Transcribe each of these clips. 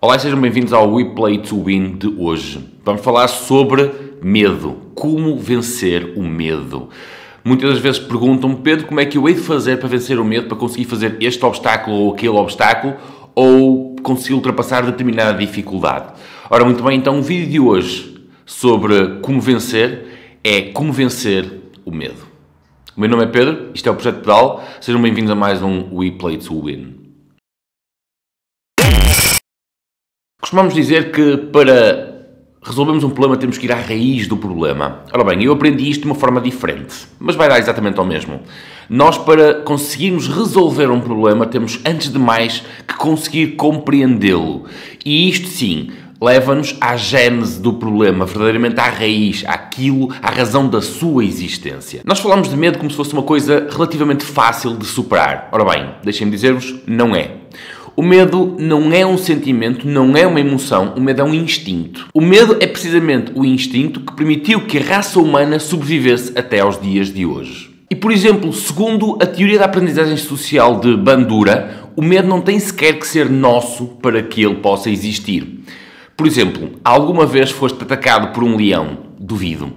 Olá e sejam bem-vindos ao We Play to Win de hoje. Vamos falar sobre medo. Como vencer o medo. Muitas das vezes perguntam-me, Pedro, como é que eu hei de fazer para vencer o medo, para conseguir fazer este obstáculo ou aquele obstáculo, ou conseguir ultrapassar determinada dificuldade. Ora, muito bem, então o vídeo de hoje sobre como vencer é como vencer o medo. O meu nome é Pedro, isto é o Projeto Pedal, sejam bem-vindos a mais um We Play to Win. Costumamos dizer que para resolvermos um problema temos que ir à raiz do problema. Ora bem, eu aprendi isto de uma forma diferente, mas vai dar exatamente ao mesmo. Nós, para conseguirmos resolver um problema, temos, antes de mais, que conseguir compreendê-lo. E isto, sim, leva-nos à gênese do problema, verdadeiramente à raiz, àquilo, à razão da sua existência. Nós falamos de medo como se fosse uma coisa relativamente fácil de superar. Ora bem, deixem-me dizer-vos, não é. O medo não é um sentimento, não é uma emoção, o medo é um instinto. O medo é precisamente o instinto que permitiu que a raça humana sobrevivesse até aos dias de hoje. E, por exemplo, segundo a teoria da aprendizagem social de Bandura, o medo não tem sequer que ser nosso para que ele possa existir. Por exemplo, alguma vez foste atacado por um leão? Duvido.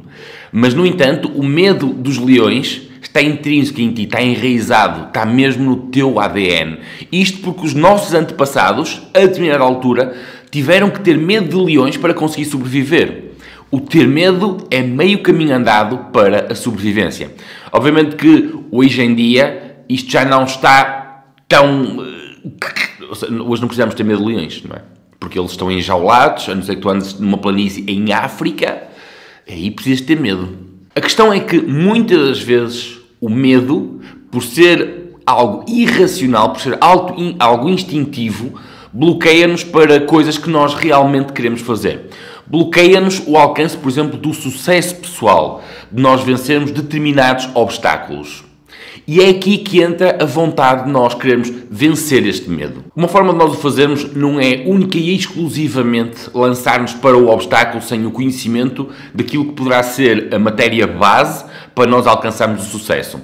Mas, no entanto, o medo dos leões está intrínseco em ti, está enraizado, está mesmo no teu ADN. Isto porque os nossos antepassados, a determinada altura, tiveram que ter medo de leões para conseguir sobreviver. O ter medo é meio caminho andado para a sobrevivência. Obviamente que hoje em dia isto já não está tão... Hoje não precisamos ter medo de leões, não é? Porque eles estão enjaulados, a não ser que tu andes numa planície em África, aí precisas ter medo. A questão é que muitas das vezes o medo, por ser algo irracional, por ser algo instintivo, bloqueia-nos para coisas que nós realmente queremos fazer. Bloqueia-nos o alcance, por exemplo, do sucesso pessoal, de nós vencermos determinados obstáculos. E é aqui que entra a vontade de nós querermos vencer este medo. Uma forma de nós o fazermos não é única e exclusivamente lançar-nos para o obstáculo sem o conhecimento daquilo que poderá ser a matéria base para nós alcançarmos o sucesso.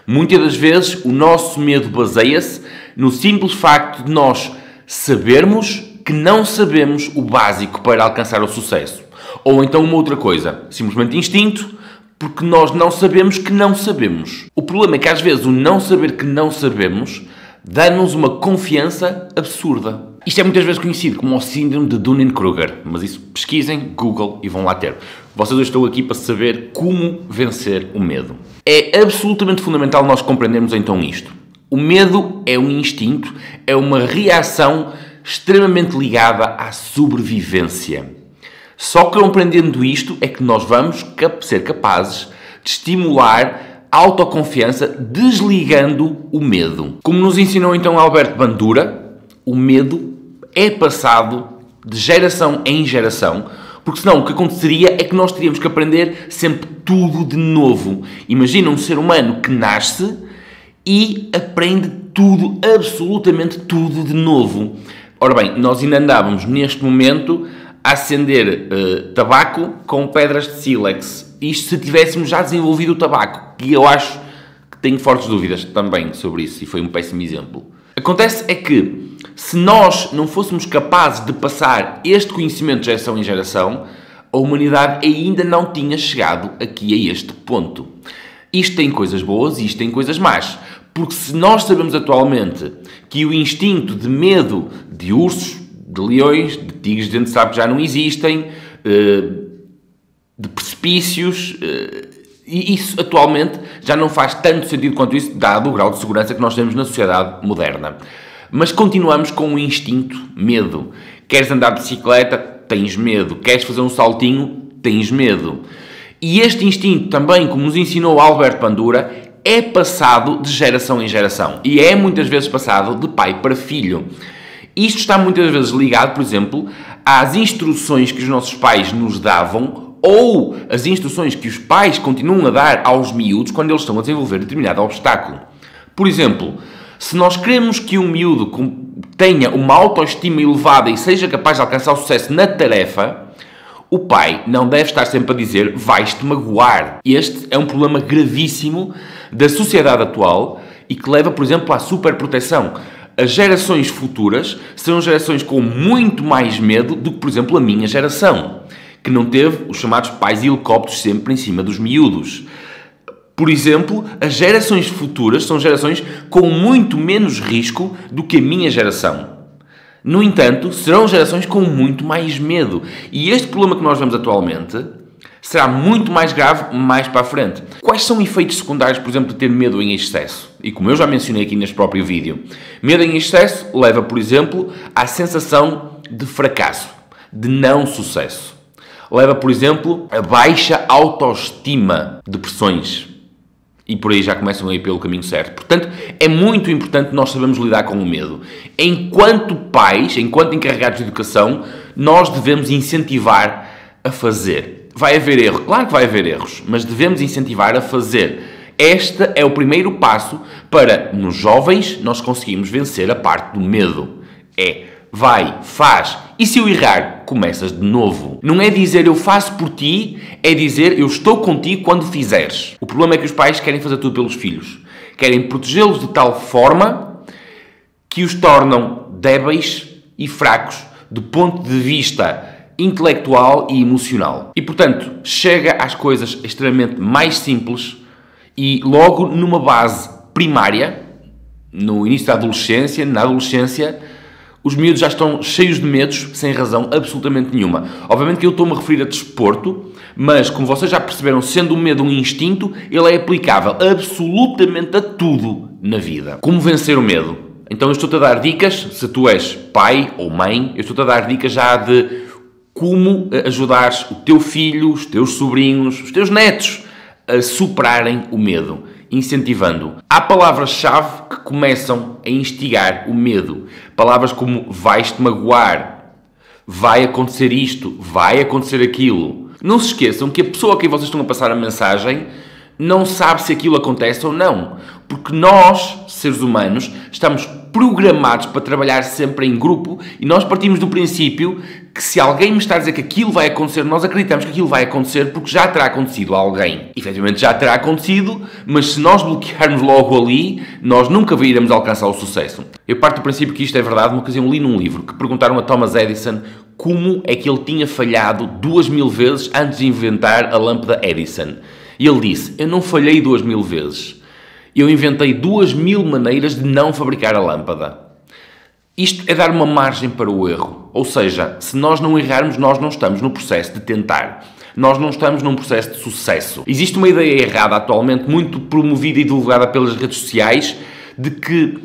Muitas das vezes o nosso medo baseia-se no simples facto de nós sabermos que não sabemos o básico para alcançar o sucesso. Ou então uma outra coisa, simplesmente instinto, porque nós não sabemos que não sabemos. O problema é que às vezes o não saber que não sabemos dá-nos uma confiança absurda. Isto é muitas vezes conhecido como o síndrome de Dunning-Kruger, mas isso pesquisem, Google e vão lá ter. Vocês hoje estão aqui para saber como vencer o medo. É absolutamente fundamental nós compreendermos então isto. O medo é um instinto, é uma reação extremamente ligada à sobrevivência. Só que compreendendo isto é que nós vamos ser capazes de estimular a autoconfiança desligando o medo. Como nos ensinou então Alberto Bandura, o medo é passado de geração em geração, porque senão o que aconteceria é que nós teríamos que aprender sempre tudo de novo. Imagina um ser humano que nasce e aprende tudo, absolutamente tudo de novo. Ora bem, nós ainda andávamos neste momento a acender tabaco com pedras de sílex. Isto se tivéssemos já desenvolvido o tabaco, que eu acho que tenho fortes dúvidas também sobre isso, e foi um péssimo exemplo. Acontece é que, se nós não fôssemos capazes de passar este conhecimento de geração em geração, a humanidade ainda não tinha chegado aqui a este ponto. Isto tem coisas boas e isto tem coisas más. Porque se nós sabemos atualmente que o instinto de medo de ursos, de leões, de tigres, a gente sabe que já não existem, de precipícios, e isso atualmente já não faz tanto sentido quanto isso, dado o grau de segurança que nós temos na sociedade moderna. Mas continuamos com o instinto medo. Queres andar de bicicleta? Tens medo. Queres fazer um saltinho? Tens medo. E este instinto também, como nos ensinou Alberto Bandura, é passado de geração em geração. E é muitas vezes passado de pai para filho. Isto está muitas vezes ligado, por exemplo, às instruções que os nossos pais nos davam ou as instruções que os pais continuam a dar aos miúdos quando eles estão a desenvolver determinado obstáculo. Por exemplo, se nós queremos que um miúdo tenha uma autoestima elevada e seja capaz de alcançar o sucesso na tarefa, o pai não deve estar sempre a dizer vais-te magoar. Este é um problema gravíssimo da sociedade atual e que leva, por exemplo, à superproteção. As gerações futuras serão gerações com muito mais medo do que, por exemplo, a minha geração, que não teve os chamados pais helicópteros sempre em cima dos miúdos. Por exemplo, as gerações futuras são gerações com muito menos risco do que a minha geração. No entanto, serão gerações com muito mais medo. E este problema que nós vemos atualmente será muito mais grave mais para a frente. Quais são efeitos secundários, por exemplo, de ter medo em excesso? E como eu já mencionei aqui neste próprio vídeo, medo em excesso leva, por exemplo, à sensação de fracasso, de não sucesso. Leva, por exemplo, a baixa autoestima, depressões. E por aí já começam a ir pelo caminho certo. Portanto, é muito importante nós sabermos lidar com o medo. Enquanto pais, enquanto encarregados de educação, nós devemos incentivar a fazer. Vai haver erro, claro que vai haver erros, mas devemos incentivar a fazer. Este é o primeiro passo para, nos jovens, nós conseguirmos vencer a parte do medo. Vai, faz, e se eu errar, começas de novo. Não é dizer eu faço por ti, é dizer eu estou contigo quando fizeres. O problema é que os pais querem fazer tudo pelos filhos. Querem protegê-los de tal forma que os tornam débeis e fracos do ponto de vista intelectual e emocional. E, portanto, chega às coisas extremamente mais simples e logo numa base primária, no início da adolescência, na adolescência, os miúdos já estão cheios de medos, sem razão absolutamente nenhuma. Obviamente que eu estou-me a referir a desporto, mas, como vocês já perceberam, sendo o medo um instinto, ele é aplicável absolutamente a tudo na vida. Como vencer o medo? Então eu estou-te a dar dicas, se tu és pai ou mãe, eu estou-te a dar dicas já de como ajudares o teu filho, os teus sobrinhos, os teus netos a superarem o medo, incentivando. Há palavras-chave que começam a instigar o medo. Palavras como vais-te magoar, vai acontecer isto, vai acontecer aquilo. Não se esqueçam que a pessoa a quem vocês estão a passar a mensagem não sabe se aquilo acontece ou não. Porque nós, seres humanos, estamos programados para trabalhar sempre em grupo e nós partimos do princípio que se alguém me está a dizer que aquilo vai acontecer, nós acreditamos que aquilo vai acontecer porque já terá acontecido a alguém. Efetivamente já terá acontecido, mas se nós bloquearmos logo ali, nós nunca iremos alcançar o sucesso. Eu parto do princípio que isto é verdade. Uma ocasião li num livro que perguntaram a Thomas Edison como é que ele tinha falhado 2000 vezes antes de inventar a lâmpada Edison. E ele disse, eu não falhei 2000 vezes. Eu inventei 2000 maneiras de não fabricar a lâmpada. Isto é dar uma margem para o erro. Ou seja, se nós não errarmos, nós não estamos no processo de tentar. Nós não estamos num processo de sucesso. Existe uma ideia errada atualmente, muito promovida e divulgada pelas redes sociais, de que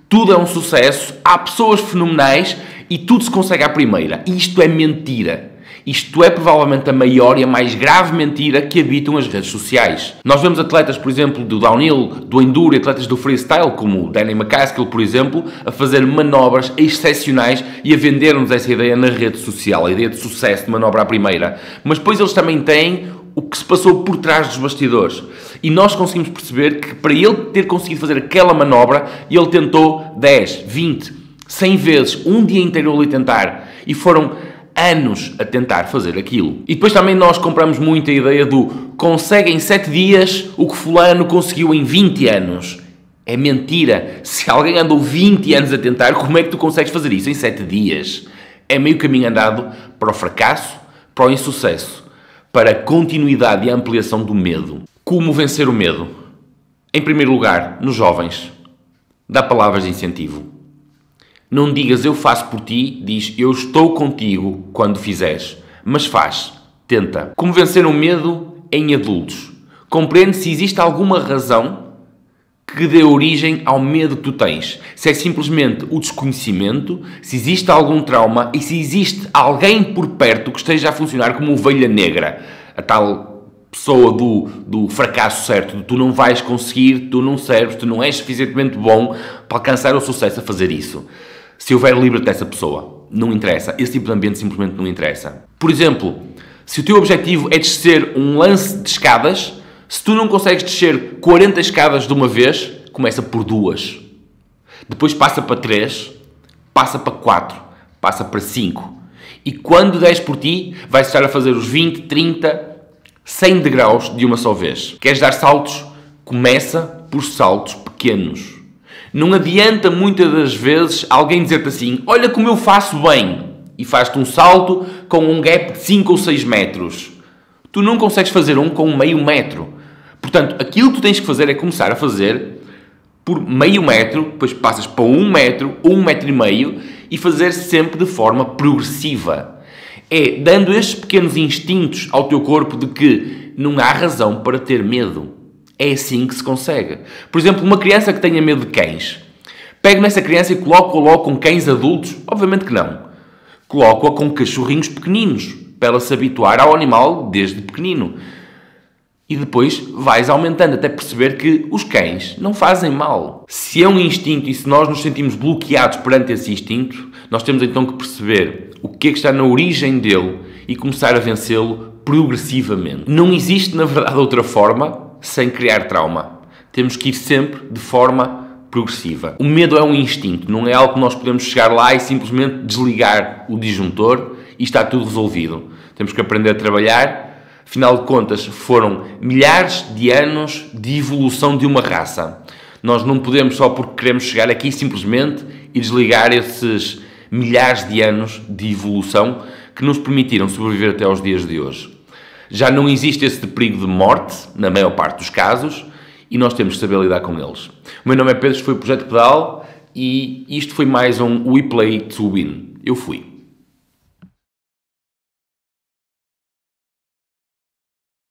tudo é um sucesso, há pessoas fenomenais e tudo se consegue à primeira. E isto é mentira. Isto é provavelmente a maior e a mais grave mentira que habitam as redes sociais. Nós vemos atletas, por exemplo, do downhill, do enduro e atletas do freestyle, como o Danny McCaskill, por exemplo, a fazer manobras excepcionais e a vender-nos essa ideia na rede social, a ideia de sucesso de manobra à primeira. Mas depois eles também têm o que se passou por trás dos bastidores. E nós conseguimos perceber que para ele ter conseguido fazer aquela manobra, ele tentou 10, 20, 100 vezes, um dia inteiro ali tentar. E foram anos a tentar fazer aquilo. E depois também nós compramos muito a ideia do consegue em 7 dias o que fulano conseguiu em 20 anos. É mentira. Se alguém andou 20 anos a tentar, como é que tu consegues fazer isso em 7 dias? É meio caminho andado para o fracasso, para o insucesso, para a continuidade e a ampliação do medo. Como vencer o medo? Em primeiro lugar, nos jovens, dá palavras de incentivo. Não digas eu faço por ti, diz eu estou contigo quando fizeres. Mas faz, tenta. Como vencer o medo em adultos? Compreende se existe alguma razão que dê origem ao medo que tu tens. Se é simplesmente o desconhecimento, se existe algum trauma e se existe alguém por perto que esteja a funcionar como ovelha negra. A tal pessoa do fracasso certo, de tu não vais conseguir, tu não serves, tu não és suficientemente bom para alcançar o sucesso a fazer isso. Se houver, livre dessa pessoa. Não interessa. Esse tipo de ambiente simplesmente não interessa. Por exemplo, se o teu objetivo é descer um lance de escadas, se tu não consegues descer 40 escadas de uma vez, começa por 2. Depois passa para 3, passa para 4, passa para 5. E quando des por ti, vais estar a fazer os 20, 30, 100 degraus de uma só vez. Queres dar saltos? Começa por saltos pequenos. Não adianta muitas das vezes alguém dizer-te assim, olha como eu faço bem, e faz-te um salto com um gap de 5 ou 6 metros. Tu não consegues fazer um com meio metro. Portanto, aquilo que tu tens que fazer é começar a fazer por meio metro, depois passas para 1 metro, 1 metro e meio, e fazer sempre de forma progressiva. É dando estes pequenos instintos ao teu corpo de que não há razão para ter medo. É assim que se consegue. Por exemplo, uma criança que tenha medo de cães. Pego nessa criança e coloco-a logo com cães adultos? Obviamente que não. Coloco-a com cachorrinhos pequeninos, para ela se habituar ao animal desde pequenino. E depois vais aumentando até perceber que os cães não fazem mal. Se é um instinto e se nós nos sentimos bloqueados perante esse instinto, nós temos então que perceber o que é que está na origem dele e começar a vencê-lo progressivamente. Não existe, na verdade, outra forma sem criar trauma. Temos que ir sempre de forma progressiva. O medo é um instinto, não é algo que nós podemos chegar lá e simplesmente desligar o disjuntor e está tudo resolvido. Temos que aprender a trabalhar. Afinal de contas, foram milhares de anos de evolução de uma raça. Nós não podemos, só porque queremos chegar aqui, simplesmente e desligar esses milhares de anos de evolução que nos permitiram sobreviver até aos dias de hoje. Já não existe esse perigo de morte, na maior parte dos casos, e nós temos que saber lidar com eles. O meu nome é Pedro, isto foi o Projeto Pedal, e isto foi mais um We Play to Win. Eu fui.